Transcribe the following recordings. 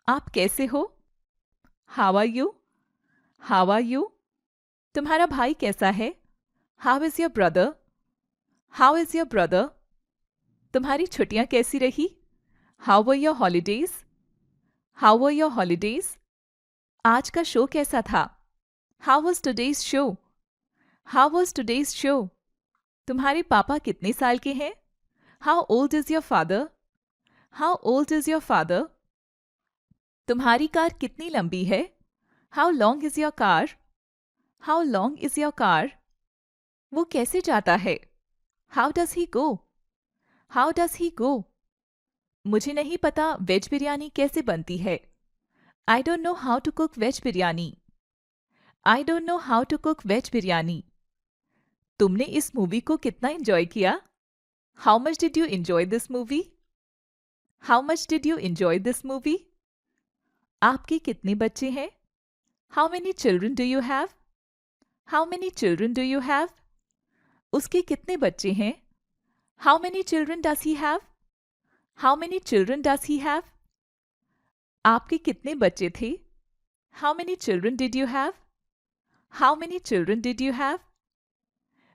आप कैसे हो? How are you? How are you? तुम्हारा भाई कैसा है? How is your brother? How is your brother? तुम्हारी छुट्टियां कैसी रही? How were your holidays? How were your holidays? आज का शो कैसा था? How was today's show? How was today's show? तुम्हारे पापा कितने साल के हैं? How old is your father? How old is your father? तुम्हारी कार कितनी लंबी है? How long is your car? How long is your car? वो कैसे जाता है? How does he go? How does he go? मुझे नहीं पता वेज बिरयानी कैसे बनती है। I don't know how to cook veg biryani. I don't know how to cook veg biryani. तुमने इस मूवी को कितना एंजॉय किया? How much did you enjoy this movie? How much did you enjoy this movie? आपके कितने बच्चे हैं? How many children do you have? How many children do you have? उसके कितने बच्चे हैं? How many children does he have? How many children does he have? आपके कितने बच्चे थे? How many children did you have? How many children did you have?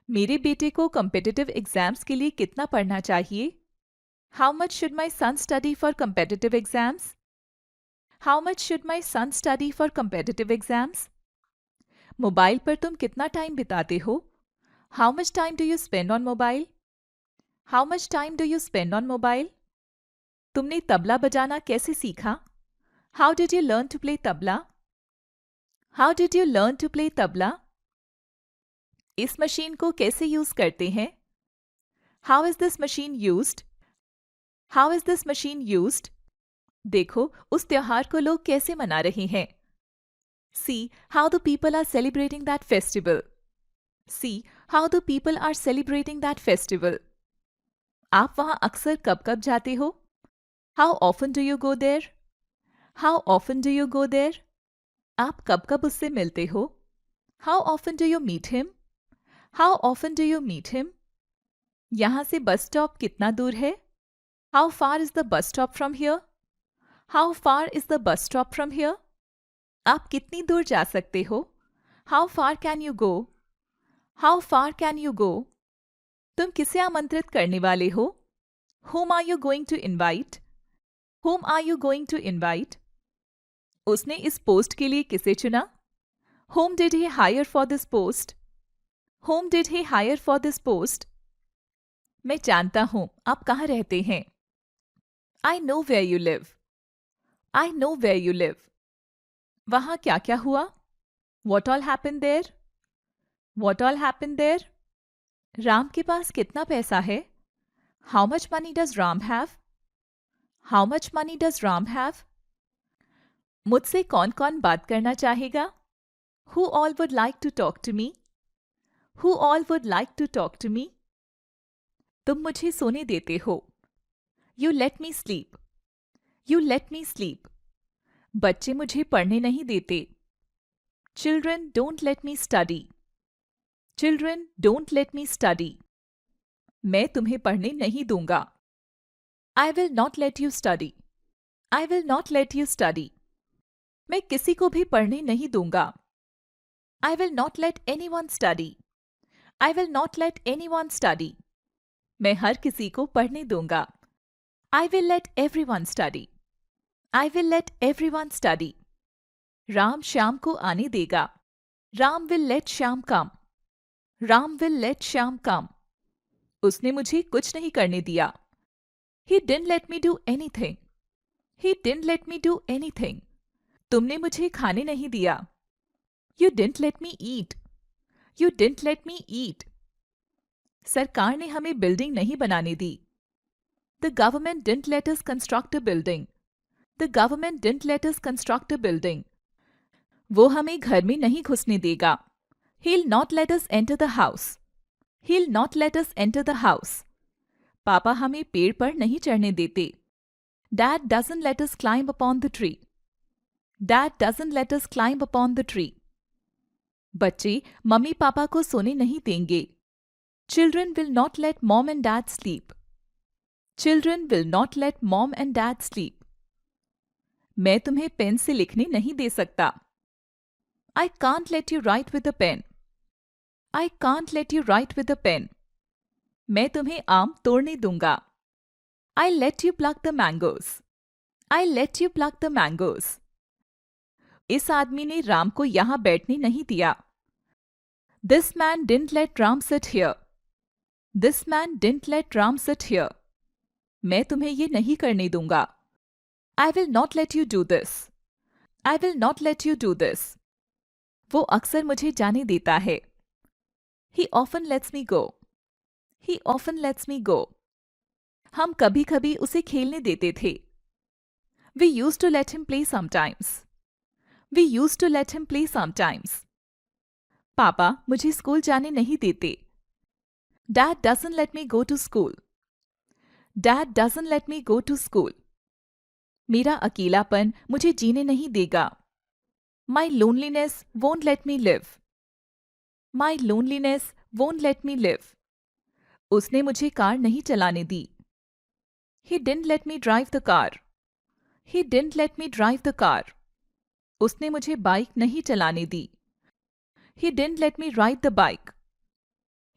मेरे बेटे को कॉम्पिटिटिव एग्जाम्स के लिए कितना पढ़ना चाहिए? How much should my son study for competitive exams? How much should my son study for competitive exams? Mobile पर तुम कितना टाइम बिताते हो? How much time do you spend on mobile? How much time do you spend on mobile? तुमने तबला बजाना कैसे सीखा? How did you learn to play tabla? How did you learn to play tabla? इस मशीन को कैसे यूज करते हैं? How is this machine used? How is this machine used? देखो उस त्योहार को लोग कैसे मना रहे हैं। See how the people are celebrating that festival. See how the people are celebrating that festival. आप वहां अक्सर कब कब जाते हो? How often do you go there? How often do you go there? आप कब कब उससे मिलते हो? How often do you meet him? How often do you meet him? यहाँ से बस स्टॉप कितना दूर है? How far is the bus stop from here? How far is the bus stop from here? आप कितनी दूर जा सकते हो? How far can you go? How far can you go? तुम किसे आमंत्रित करने वाले हो? Whom are you going to invite? Whom are you going to invite? उसने इस पोस्ट के लिए किसे चुना? Whom did he hire for this post? Whom did he hire for this post? मैं जानता हूं आप कहाँ रहते हैं। I know where you live. I know where you live. वहां क्या क्या हुआ? What all happened there? What all happened there? Ram के पास कितना पैसा है? How much money does Ram have? How much money does Ram have? मुझसे कौन कौन बात करना चाहेगा? Who all would like to talk to me? Who all would like to talk to me? तुम मुझे सोने देते हो। You let me sleep. You let me sleep. बच्चे मुझे पढ़ने नहीं देते। Children don't let me study. Children don't let me study. मैं तुम्हें पढ़ने नहीं दूंगा। I will not let you study. I will not let you study. मैं किसी को भी पढ़ने नहीं दूंगा। I will not let anyone study. I will not let anyone study. मैं हर किसी को पढ़ने दूंगा। I will let everyone study. I will let everyone study. Ram Shyam को आने देगा। Ram will let Shyam come. Ram will let Shyam come. उसने मुझे कुछ नहीं करने दिया। He didn't let me do anything. He didn't let me do anything. तुमने मुझे खाने नहीं दिया। You didn't let me eat. You didn't let me eat. सरकार ने हमें बिल्डिंग नहीं बनाने दी। The government didn't let us construct a building. The government didn't let us construct a building. वो हमें घर में नहीं घुसने देगा। He'll not let us enter the house. He'll not let us enter the house. पापा हमें पेड़ पर नहीं चढ़ने देते। Dad doesn't let us climb upon the tree. Dad doesn't let us climb upon the tree. बच्चे मम्मी पापा को सोने नहीं देंगे। Children will not let mom and dad sleep. Children will not let mom and dad sleep. मैं तुम्हें pen से लिखने नहीं दे सकता। I can't let you write with a pen. I can't let you write with a pen. मैं तुम्हें आम तोड़ने दूंगा। I'll let you pluck the mangoes. I'll let you pluck the mangoes. इस आदमी ने राम को यहां बैठने नहीं दिया। This man didn't let Ram sit here. This man didn't let Ram sit here. मैं तुम्हें ये नहीं करने दूंगा। I will not let you do this. I will not let you do this. वो अक्सर मुझे जाने देता है। He often lets me go. He often lets me go. हम कभी-कभी उसे खेलने देते थे। We used to let him play sometimes. We used to let him play sometimes. पापा मुझे स्कूल जाने नहीं देते। Dad doesn't let me go to school. Dad doesn't let me go to school. मेरा अकेलापन मुझे जीने नहीं देगा। My loneliness won't let me live. My loneliness won't let me live. उसने मुझे कार नहीं चलाने दी। He didn't let me drive the car. He didn't let me drive the car. उसने मुझे बाइक नहीं चलाने दी। He didn't let me ride the bike.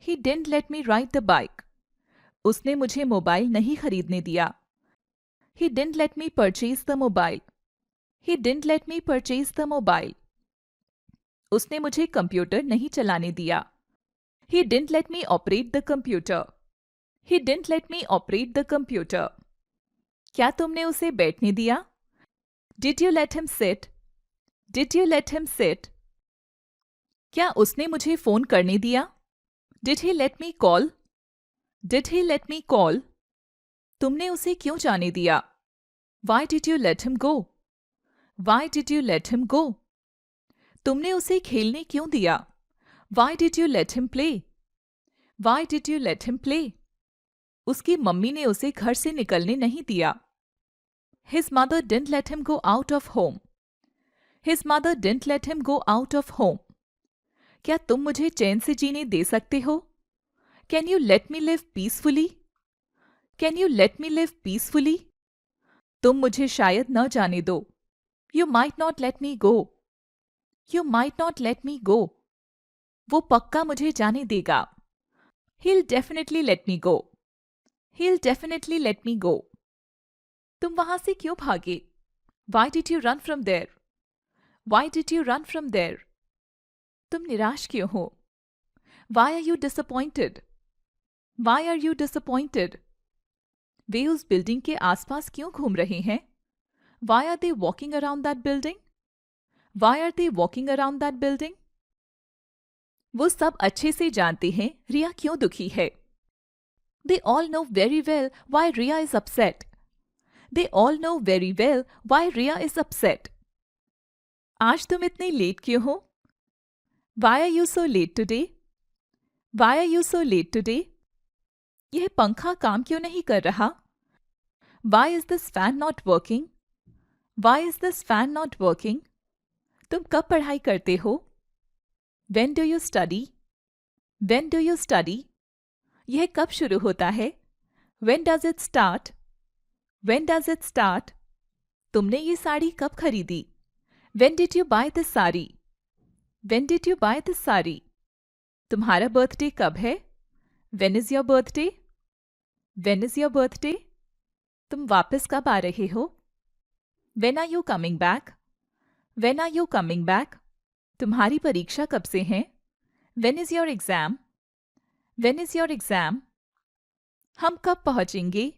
He didn't let me ride the bike. उसने मुझे मोबाइल नहीं खरीदने दिया। He didn't let me purchase the mobile. He didn't let me purchase the mobile. उसने मुझे कंप्यूटर नहीं चलाने दिया। He didn't let me operate the computer. He didn't let me operate the computer. क्या तुमने उसे बैठने दिया? Did you let him sit? Did you let him sit? क्या उसने मुझे फोन करने दिया? Did he let me call? Did he let me call? तुमने उसे क्यों जाने दिया? Why did you let him go? Why did you let him go? तुमने उसे खेलने क्यों दिया? Why did you let him play? Why did you let him play? उसकी मम्मी ने उसे घर से निकलने नहीं दिया। His mother didn't let him go out of home. His mother didn't let him go out of home. क्या तुम मुझे चैन से जीने दे सकते हो? Can you let me live peacefully? Can you let me live peacefully? तुम मुझे शायद न जाने दो। You might not let me go. You might not let me go. वो पक्का मुझे जाने देगा। He'll definitely let me go. He'll definitely let me go. तुम वहां से क्यों भागे? Why did you run from there? Why did you run from there? तुम निराश क्यों हो? Why are you disappointed? Why are you disappointed? वे उस बिल्डिंग के आसपास क्यों घूम रहे हैं? Why are they walking around that building? Why are they walking around that building? वो सब अच्छे से जानते हैं रिया क्यों दुखी है। They all know very well why Riya is upset. They all know very well why Riya is upset. आज तुम इतने लेट क्यों हो? Why are you so late today? Why are you so late today? यह पंखा काम क्यों नहीं कर रहा? Why is this fan not working? Why is this fan not working? तुम कब पढ़ाई करते हो? When do you study? When do you study? यह कब शुरू होता है? When does it start? When does it start? तुमने ये साड़ी कब खरीदी? When did you buy this sari? When did you buy this sari? तुम्हारा बर्थडे कब है? When is your birthday? When is your birthday? तुम वापस कब आ रहे हो? When are you coming back? When are you coming back? तुम्हारी परीक्षा कब से है? When is your exam? When is your exam? हम कब पहुंचेंगे?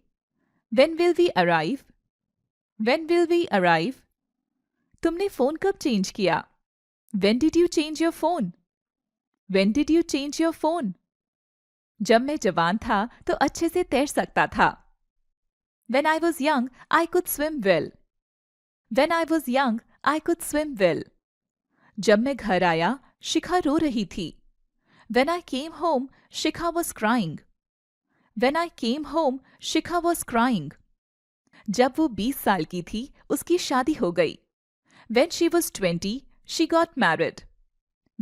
When will we arrive? When will we arrive? तुमने फोन कब चेंज किया? When did you change your phone? When did you change your phone? जब मैं जवान था तो अच्छे से तैर सकता था। When I was young, I could swim well. When I was young, I could swim well. जब मैं घर आया, शिखा रो रही थी। When I came home, Shikha was crying. When I came home, Shikha was crying. जब वो 20 साल की थी, उसकी शादी हो गई। When she was 20, she got married.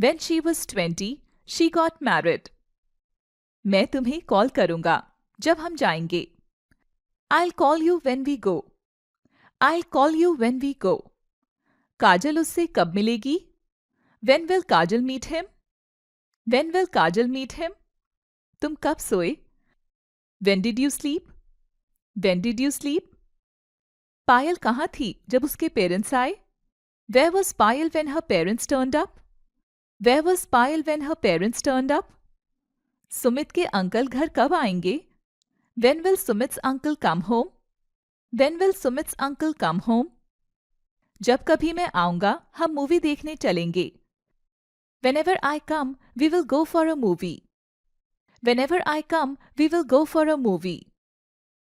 When she was 20, she got married. मैं तुम्हें कॉल करूंगा जब हम जाएंगे। I'll call you when we go. I'll call you when we go. काजल उससे कब मिलेगी? When will Kajal meet him? When will Kajal meet him? तुम कब सोए? When did you sleep? When did you sleep? पायल कहाँ थी जब उसके पेरेंट्स आए? Where was Payal when her parents turned up? Where was Payal when her parents turned up? Sumit के uncle घर कब आएंगे? When will Sumit's uncle come home? When will Sumit's uncle come home? जब कभी मैं आऊंगा हम मूवी देखने चलेंगे. Whenever I come, we will go for a movie. Whenever I come, we will go for a movie.